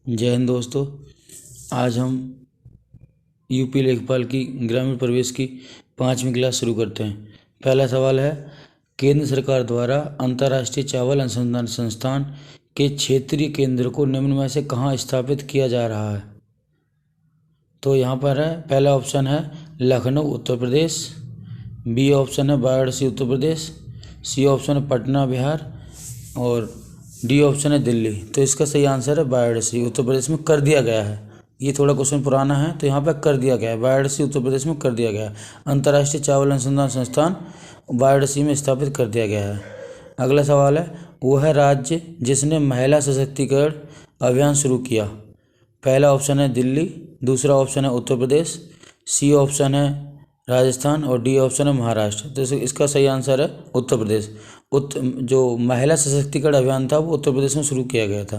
जय हिंद दोस्तों। आज हम यूपी लेखपाल की ग्रामीण प्रवेश की 5वीं क्लास शुरू करते हैं। पहला सवाल है, केंद्र सरकार द्वारा अंतर्राष्ट्रीय चावल अनुसंधान संस्थान के क्षेत्रीय केंद्र को निम्न में से कहाँ स्थापित किया जा रहा है। तो यहाँ पर है, पहला ऑप्शन है लखनऊ उत्तर प्रदेश, बी ऑप्शन है वाराणसी उत्तर प्रदेश, सी ऑप्शन है पटना बिहार और डी ऑप्शन है दिल्ली। तो इसका सही आंसर है वाराणसी उत्तर प्रदेश में कर दिया गया है। ये थोड़ा क्वेश्चन पुराना है तो यहाँ पर कर दिया गया है, वाराणसी उत्तर प्रदेश में कर दिया गया है। अंतर्राष्ट्रीय चावल अनुसंधान संस्थान वाराणसी में स्थापित कर दिया गया है। अगला सवाल है, वह राज्य जिसने महिला सशक्तिकरण अभियान शुरू किया। पहला ऑप्शन है दिल्ली, दूसरा ऑप्शन है उत्तर प्रदेश, सी ऑप्शन है राजस्थान और डी ऑप्शन है महाराष्ट्र। तो इसका सही आंसर है उत्तर प्रदेश। जो महिला सशक्तिकरण अभियान था वो उत्तर प्रदेश में शुरू किया गया था।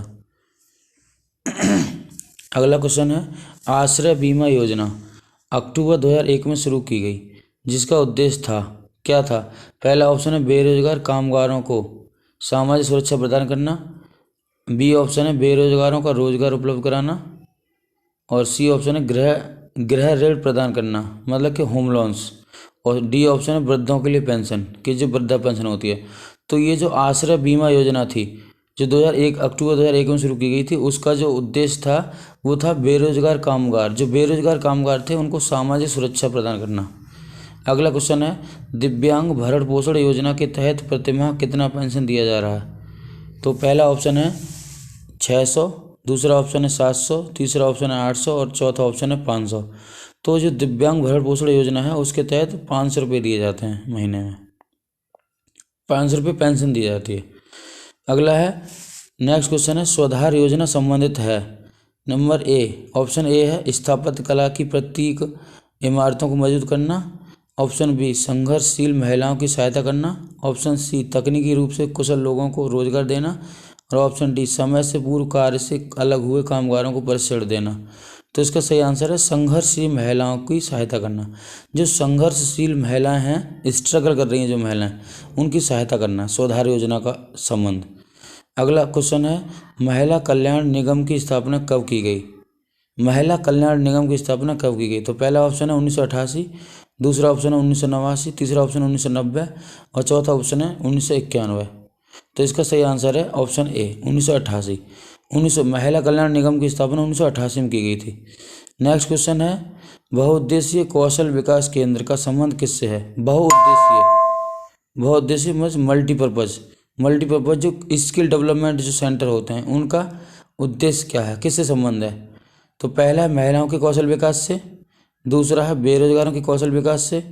अगला क्वेश्चन है, आश्रय बीमा योजना अक्टूबर 2001 में शुरू की गई, जिसका उद्देश्य था क्या था। पहला ऑप्शन है बेरोजगार कामगारों को सामाजिक सुरक्षा प्रदान करना, बी ऑप्शन है बेरोजगारों का रोजगार उपलब्ध कराना और सी ऑप्शन है गृह ऋण प्रदान करना, मतलब कि होम लोन्स, और डी ऑप्शन है वृद्धों के लिए पेंशन, कि जो वृद्धा पेंशन होती है। तो ये जो आश्रय बीमा योजना थी जो अक्टूबर 2001 में शुरू की गई थी, उसका जो उद्देश्य था वो था बेरोजगार कामगार, जो बेरोजगार कामगार थे उनको सामाजिक सुरक्षा प्रदान करना। अगला क्वेश्चन है, दिव्यांग भरण पोषण योजना के तहत प्रतिमाह कितना पेंशन दिया जा रहा है। तो पहला ऑप्शन है 600, दूसरा ऑप्शन है 700, तीसरा ऑप्शन है 800 और चौथा ऑप्शन है 500। तो जो दिव्यांग भरण पोषण योजना है उसके तहत 500 रुपये दिए जाते हैं, महीने में 500 रुपये पेंशन दी जाती है। अगला है, नेक्स्ट क्वेश्चन है, स्वधार योजना संबंधित है। नंबर ए, ऑप्शन ए है स्थापत्य कला की प्रतीक इमारतों को मजबूत करना, ऑप्शन बी संघर्षशील महिलाओं की सहायता करना, ऑप्शन सी तकनीकी रूप से कुशल लोगों को रोजगार देना और ऑप्शन डी समय से पूर्व कार्य से अलग हुए कामगारों को प्रशिक्षण देना। तो इसका सही आंसर है संघर्षशील महिलाओं की सहायता करना। जो संघर्षशील महिलाएं हैं, स्ट्रगल कर रही हैं जो महिलाएं, उनकी सहायता करना, स्वधार योजना का संबंध। अगला क्वेश्चन है, महिला कल्याण निगम की स्थापना कब की गई। महिला कल्याण निगम की स्थापना कब की गई। तो पहला ऑप्शन है 1988, दूसरा ऑप्शन है 1989, तीसरा ऑप्शन 1990 और चौथा ऑप्शन है 1991। तो इसका सही आंसर है ऑप्शन ए 1988। महिला कल्याण निगम की स्थापना 1988 में की गई थी। नेक्स्ट क्वेश्चन है, बहुउद्देशीय कौशल विकास केंद्र का संबंध किससे है। बहुउद्देशीय मल्टीपर्पज जो स्किल डेवलपमेंट जो सेंटर होते हैं उनका उद्देश्य क्या है, किससे संबंध है। तो पहला है महिलाओं के कौशल विकास से, दूसरा है बेरोजगारों के कौशल विकास से,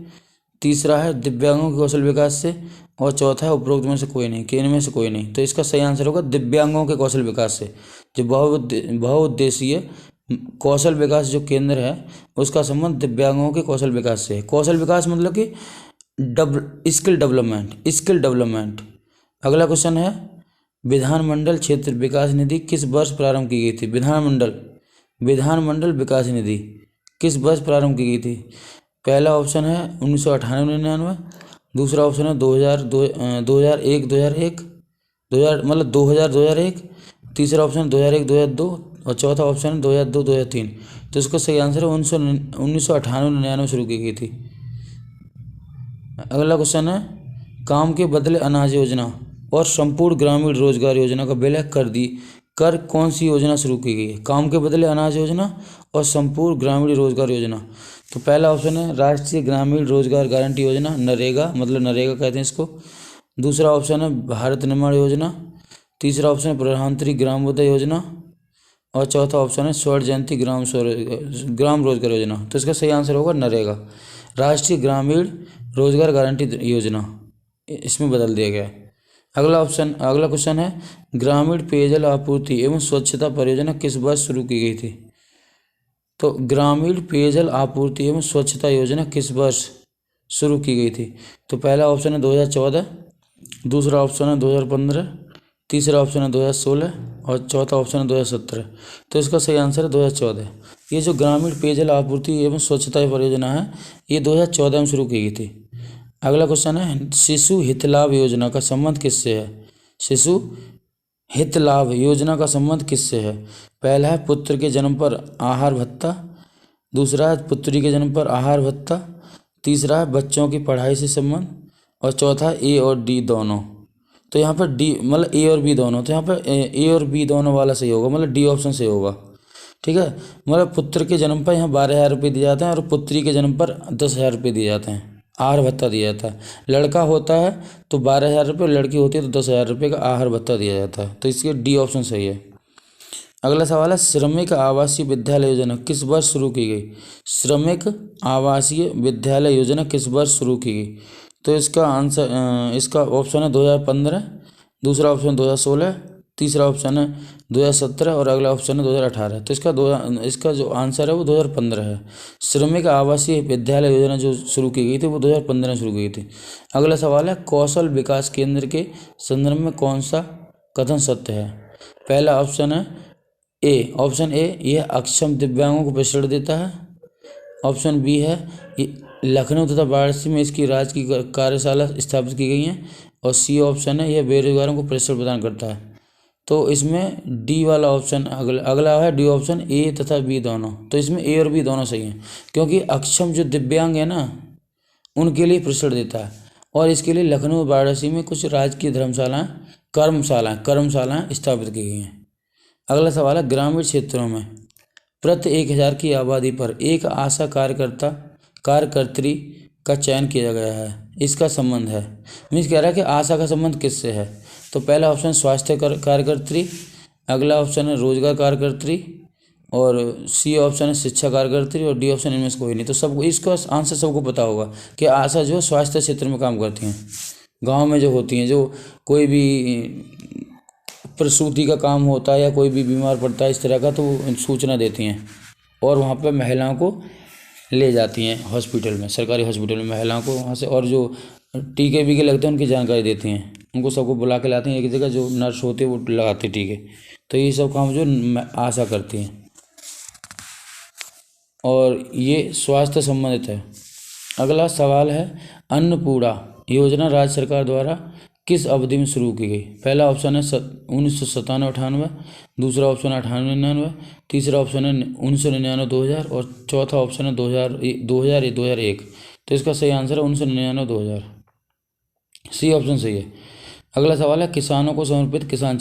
तीसरा है दिव्यांगों के कौशल विकास से और चौथा है उपरोक्त में से कोई नहीं, कि इनमें से कोई नहीं। तो इसका सही आंसर होगा दिव्यांगों के कौशल विकास से। जो बहुउद्देशीय कौशल विकास जो केंद्र है उसका संबंध दिव्यांगों के कौशल विकास से है। कौशल विकास मतलब कि स्किल डेवलपमेंट। अगला क्वेश्चन है, विधानमंडल क्षेत्र विकास निधि किस वर्ष प्रारंभ की गई थी। विधानमंडल विकास निधि किस वर्ष प्रारंभ की गई थी। पहला ऑप्शन है 1998-99, दूसरा ऑप्शन है 2001, तीसरा ऑप्शन 2001-2002 और चौथा ऑप्शन है 2002-2003। तो इसका सही आंसर है 1998-99 शुरू की गई थी। अगला क्वेश्चन है, काम के बदले अनाज योजना और संपूर्ण ग्रामीण रोजगार योजना का विलय कर कौन सी योजना शुरू की गई है। काम के बदले अनाज योजना और संपूर्ण ग्रामीण रोजगार योजना। तो पहला ऑप्शन है राष्ट्रीय ग्रामीण रोजगार गारंटी योजना, नरेगा, मतलब नरेगा कहते हैं इसको। दूसरा ऑप्शन है भारत निर्माण योजना, तीसरा ऑप्शन है प्रधानमंत्री ग्राम उदय योजना और चौथा ऑप्शन है स्वर्ण जयंती ग्राम रोजगार योजना। तो इसका सही आंसर होगा नरेगा, राष्ट्रीय ग्रामीण रोजगार गारंटी योजना, इसमें बदल दिया गया है। अगला क्वेश्चन है, ग्रामीण पेयजल आपूर्ति एवं स्वच्छता परियोजना किस वर्ष शुरू की गई थी। तो ग्रामीण पेयजल आपूर्ति एवं स्वच्छता योजना किस वर्ष शुरू की गई थी। तो पहला ऑप्शन है 2014, दूसरा ऑप्शन है 2015, तीसरा ऑप्शन है 2016 और चौथा ऑप्शन है 2017। तो इसका सही आंसर है 2014। ये जो ग्रामीण पेयजल आपूर्ति एवं स्वच्छता परियोजना है ये 2014 में शुरू की गई थी। अगला क्वेश्चन है, शिशु हित लाभ योजना का संबंध किससे है। शिशु हित लाभ योजना का संबंध किससे है? पहला है पुत्र के जन्म पर आहार भत्ता, दूसरा है पुत्री के जन्म पर आहार भत्ता, तीसरा है बच्चों की पढ़ाई से संबंध, और चौथा ए और डी दोनों। तो यहाँ पर डी मतलब ए और बी दोनों, तो यहाँ पर ए और बी दोनों वाला सही होगा, मतलब डी ऑप्शन सही होगा। ठीक है, मतलब पुत्र के जन्म पर यहाँ 12,000 रुपये दिए जाते हैं और पुत्री के जन्म पर 10,000 रुपये दिए जाते हैं, आहार भत्ता दिया जाता है। लड़का होता है तो 12,000 रुपये, लड़की होती है तो 10,000 रुपये का आहार भत्ता दिया जाता है। तो इसके डी ऑप्शन सही है। अगला सवाल है श्रमिक आवासीय विद्यालय योजना किस वर्ष शुरू की गई? श्रमिक आवासीय विद्यालय योजना किस वर्ष शुरू की गई? तो इसका आंसर इसका ऑप्शन है 2015, दूसरा ऑप्शन 2016, तीसरा ऑप्शन है 2017 और अगला ऑप्शन है 2018। तो इसका जो आंसर है वो 2015 है। श्रमिक आवासीय विद्यालय योजना जो शुरू की गई थी वो 2015 में शुरू की गई थी। अगला सवाल है कौशल विकास केंद्र के संदर्भ में कौन सा कथन सत्य है? पहला ऑप्शन है ऑप्शन ए यह अक्षम दिव्यांगों को प्रशिक्षण देता है। ऑप्शन बी है लखनऊ तथा वाराणसी में इसकी राज्य की कार्यशाला स्थापित की गई हैं। और सी ऑप्शन है यह बेरोजगारों को प्रशिक्षण प्रदान करता है। तो इसमें डी वाला ऑप्शन अगला है डी ऑप्शन, ए तथा बी दोनों। तो इसमें ए और बी दोनों सही हैं, क्योंकि अक्षम जो दिव्यांग है ना उनके लिए प्रशिक्षण देता है, और इसके लिए लखनऊ वाराणसी में कुछ राजकीय धर्मशालाएँ कर्मशालाएँ स्थापित की गई हैं। अगला सवाल है ग्रामीण क्षेत्रों में प्रति 1,000 की आबादी पर एक आशा कार्यकर्त्री का चयन किया गया है, इसका संबंध है। मीन्स कह रहा है कि आशा का संबंध किससे है? तो पहला ऑप्शन स्वास्थ्य कार्यकर्त्री, अगला ऑप्शन है रोजगार कार्यकर्त्री, और सी ऑप्शन है शिक्षा कार्यकर्त्री, और डी ऑप्शन इनमें से कोई नहीं। तो सबको इसका आंसर सबको पता होगा कि आशा जो स्वास्थ्य क्षेत्र में काम करती हैं, गाँव में जो होती हैं, जो कोई भी प्रसूति का काम होता है या कोई भी बीमार पड़ता है इस तरह का, तो सूचना देती हैं और वहाँ पर महिलाओं को ले जाती हैं हॉस्पिटल में, सरकारी हॉस्पिटल में महिलाओं को वहाँ से, और जो टीके बीके लगते हैं उनकी जानकारी देती हैं, उनको सबको बुला के लाते हैं एक जगह, जो नर्स होती है वो लगाती है टीके। तो ये सब काम जो आशा करती हैं और ये स्वास्थ्य संबंधित है। अगला सवाल है अन्नपूर्णा योजना राज्य सरकार द्वारा किस अवधि में शुरू की गई? पहला ऑप्शन है 1997-98, दूसरा ऑप्शन है 98-99, तीसरा ऑप्शन है 1999-2000 और चौथा ऑप्शन है 2001। तो इसका सही आंसर है 1999-2000, सी ऑप्शन सही है। अगला सवाल है किसानों को समर्पित किसान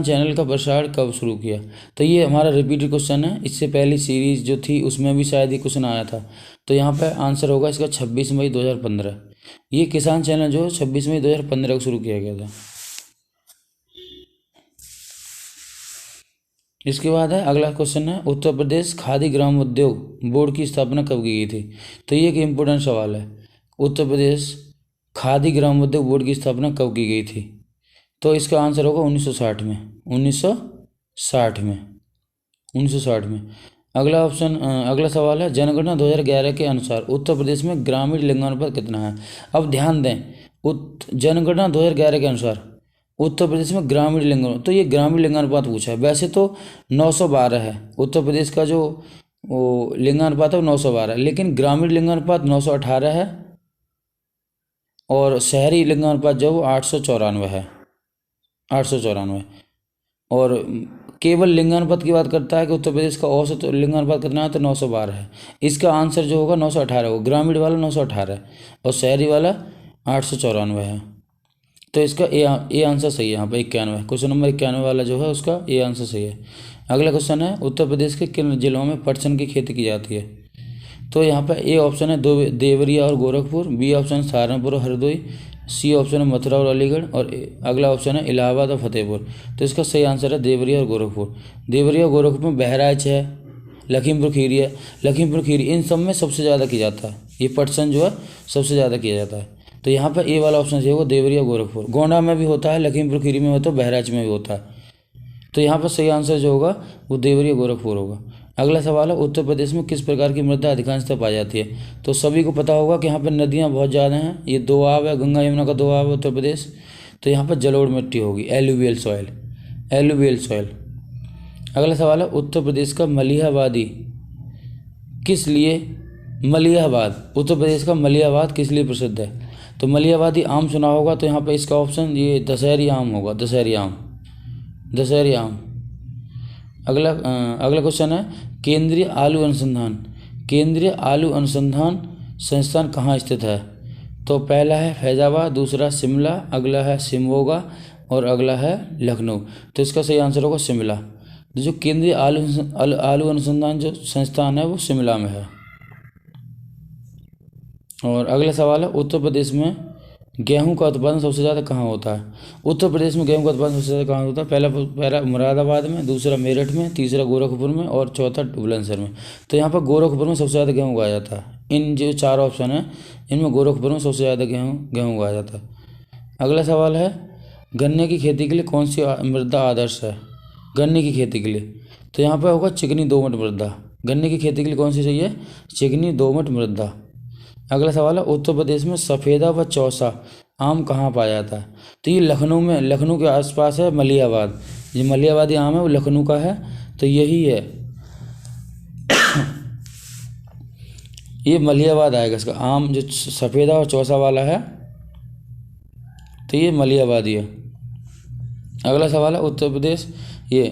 चैनल का प्रसारण कब शुरू किया? तो ये हमारा रिपीटेड क्वेश्चन है, इससे पहली सीरीज जो थी उसमें भी शायद ये क्वेश्चन आया था। तो यहाँ पे आंसर होगा इसका 26 मई 2015। ये किसान चैनल जो 26 मई 2015 को शुरू किया गया था। इसके बाद है अगला क्वेश्चन है उत्तर प्रदेश खादी ग्राम उद्योग बोर्ड की स्थापना कब की गई थी? तो ये एक इम्पोर्टेंट सवाल है, उत्तर प्रदेश खादी ग्राम उद्योग बोर्ड की स्थापना कब की गई थी? तो इसका आंसर होगा 1960 में। 1960 में। अगला सवाल है जनगणना 2011 के अनुसार उत्तर प्रदेश में ग्रामीण लिंगानुपात कितना है? अब ध्यान दें, जनगणना 2011 के अनुसार उत्तर प्रदेश में ग्रामीण लिंगानुपात, तो ये ग्रामीण लिंगानुपात पूछा है। वैसे तो 912 है, उत्तर प्रदेश का जो लिंगानुपात है वो 912 है, लेकिन ग्रामीण लिंगानुपात 918 है और शहरी लिंगानुपात जो वो 894 है, 894। और केवल लिंगानुपात की बात करता है कि उत्तर प्रदेश का औसत लिंगानुपात कितना है, तो 912 है। इसका आंसर जो होगा 918 होगा, ग्रामीण वाला 918 है और शहरी वाला 894 है। तो इसका ए आंसर सही है यहाँ पर 91, क्वेश्चन नंबर 91 वाला जो है उसका ए आंसर सही है। अगला क्वेश्चन है उत्तर प्रदेश के किन जिलों में पटसन की खेती की जाती है? तो यहाँ पर ए ऑप्शन है देवरिया और गोरखपुर, बी ऑप्शन सहारनपुर और हरदोई, सी ऑप्शन है मथुरा और अलीगढ़ और अगला ऑप्शन है इलाहाबाद और फतेहपुर। तो इसका सही आंसर है देवरिया और गोरखपुर। देवरिया और गोरखपुर में बहराइच है, लखीमपुर खीरी है, लखीमपुर खीरी इन सब में सबसे ज़्यादा किया जाता है, ये पटसन जो है सबसे ज़्यादा किया जाता है। तो यहाँ पर ए वाला ऑप्शन जो है वो देवरिया गोरखपुर। गोंडा में भी होता है, लखीमपुर खीरी में होता है, बहराइच में भी होता है। तो यहाँ पर सही आंसर जो होगा वो देवरिया गोरखपुर होगा। अगला सवाल है उत्तर प्रदेश में किस प्रकार की मृदा अधिकांशतः पाई जाती है? तो सभी को पता होगा कि यहाँ पर नदियाँ बहुत ज़्यादा हैं, ये दोआब है, गंगा यमुना का दोआब है उत्तर प्रदेश। तो यहाँ पर जलोढ़ मिट्टी होगी, एलुवियल सॉइल। अगला सवाल है उत्तर प्रदेश का मलिहाबादी किस लिए उत्तर प्रदेश का मलिहाबाद किस लिए प्रसिद्ध है? तो मलिहाबादी आम सुना होगा, तो यहाँ पर इसका ऑप्शन ये दशहरी आम होगा, दशहरी आम। दशहरी आम। अगला क्वेश्चन है केंद्रीय आलू अनुसंधान संस्थान कहाँ स्थित है? तो पहला है फैजाबाद, दूसरा शिमला, अगला है शिमोगा और अगला है लखनऊ। तो इसका सही आंसर होगा शिमला। जो केंद्रीय आलू अनुसंधान जो संस्थान है वो शिमला में है। और अगला सवाल है उत्तर प्रदेश में गेहूं का उत्पादन सबसे ज़्यादा कहाँ होता है? उत्तर प्रदेश में गेहूं का उत्पादन सबसे ज़्यादा कहाँ होता है? पहला मुरादाबाद में, दूसरा मेरठ में, तीसरा गोरखपुर में और चौथा बुलंदशहर में। तो यहाँ पर गोरखपुर में सबसे ज़्यादा गेहूँ उगाया जाता है। इन जो 4 ऑप्शन है इनमें गोरखपुर में सबसे ज़्यादा गेहूँ उगाया जाता है। अगला सवाल है गन्ने की खेती के लिए कौन सी मृदा आदर्श है? गन्ने की खेती के लिए तो यहाँ पर होगा चिकनी दोमट मृदा। गन्ने की खेती के लिए कौन सी चाहिए? चिकनी दोमट मृदा। अगला सवाल है उत्तर प्रदेश में सफ़ेदा व चौसा आम कहाँ पाया जाता है? तो ये लखनऊ के आसपास है मलियाबाद। ये मलियाबादी आम है वो लखनऊ का है, तो यही है ये मलियाबाद आएगा इसका आम। जो सफ़ेदा और चौसा वाला है तो ये मलियाबादी है। अगला सवाल है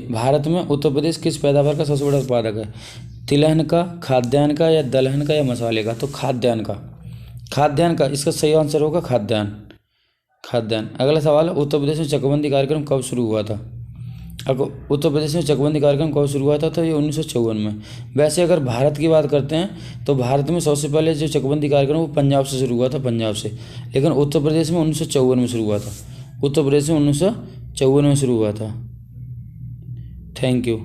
भारत में उत्तर प्रदेश किस पैदावार का सबसे बड़ा उत्पादक है? तिलहन का, खाद्यान्न का या दलहन का या मसाले का? तो खाद्यान्न का इसका सही आंसर होगा खाद्यान्न। अगला सवाल है उत्तर प्रदेश में चकबंदी कार्यक्रम कब शुरू हुआ था? उत्तर प्रदेश में चकबंदी कार्यक्रम कब शुरू हुआ था? तो ये 1954 में। वैसे अगर भारत की बात करते हैं तो भारत में सबसे पहले जो चकबंदी कार्यक्रम वो पंजाब से शुरू हुआ था, लेकिन उत्तर प्रदेश में 1954 में शुरू हुआ था। उत्तर प्रदेश में 1954 में शुरू हुआ था। Thank you.